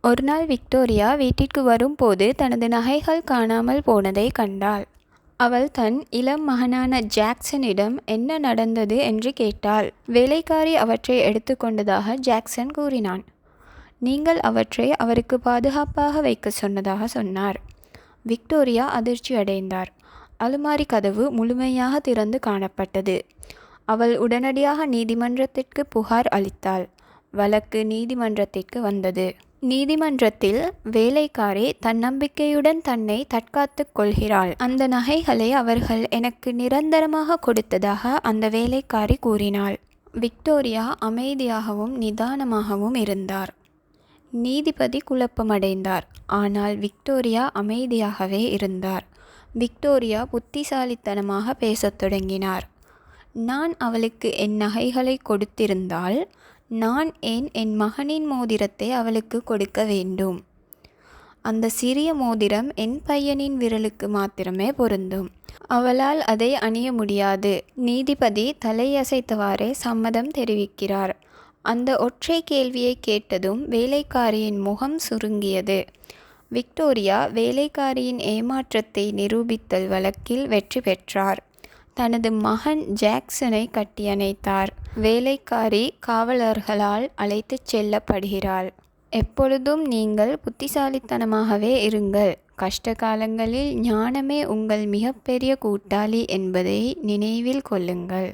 ஒருநாள் விக்டோரியா வீட்டிற்கு வரும்போது தனது நகைகள் காணாமல் போனதை கண்டாள். அவள் தன் இளம் மகனான ஜாக்சனிடம் என்ன நடந்தது என்று கேட்டாள். வேலைக்காரி அவற்றை எடுத்து கொண்டதாக ஜாக்சன் கூறினான். நீங்கள் அவற்றை அவருக்கு பாதுகாப்பாக வைக்க சொன்னதாக சொன்னார். விக்டோரியா அதிர்ச்சி அடைந்தார். அலுமாரி கதவு முழுமையாக திறந்து காணப்பட்டது. அவள் உடனடியாக நீதிமன்றத்திற்கு புகார் அளித்தாள். வழக்கு நீதிமன்றத்திற்கு வந்தது. நீதிமன்றத்தில் வேலைக்காரி தன்னம்பிக்கையுடன் தன்னை தற்காத்துக் கொள்கிறாள். அந்த நகைகளை அவர்கள் எனக்கு நிரந்தரமாக கொடுத்ததாக அந்த வேலைக்காரி கூறினாள். விக்டோரியா அமைதியாகவும் நிதானமாகவும் இருந்தார். நீதிபதி குழப்பமடைந்தார். ஆனால் விக்டோரியா அமைதியாகவே இருந்தார். விக்டோரியா புத்திசாலித்தனமாக பேசத் தொடங்கினார். நான் அவளுக்கு என் நகைகளை கொடுத்திருந்தால் நான் ஏன் என் மகனின் மோதிரத்தை அவளுக்கு கொடுக்க வேண்டும்? அந்த சிறிய மோதிரம் என் பையனின் விரலுக்கு மாத்திரமே பொருந்தும். அவளால் அதை அணிய முடியாது. நீதிபதி தலையசைத்தவாறே சம்மதம் தெரிவிக்கிறார். அந்த ஒற்றை கேள்வியை கேட்டதும் வேலைக்காரியின் முகம் சுருங்கியது. விக்டோரியா வேலைக்காரியின் ஏமாற்றத்தை நிரூபித்தல் வழக்கில் வெற்றி பெற்றார். தனது மகன் ஜாக்சனை கட்டியணைத்தார். வேலைக்காரி காவலர்களால் அழைத்துச் செல்லப்படுகிறாள். எப்பொழுதும் நீங்கள் புத்திசாலித்தனமாகவே இருங்கள். கஷ்ட காலங்களில் ஞானமே உங்கள் மிகப்பெரிய கூட்டாளி என்பதை நினைவில் கொள்ளுங்கள்.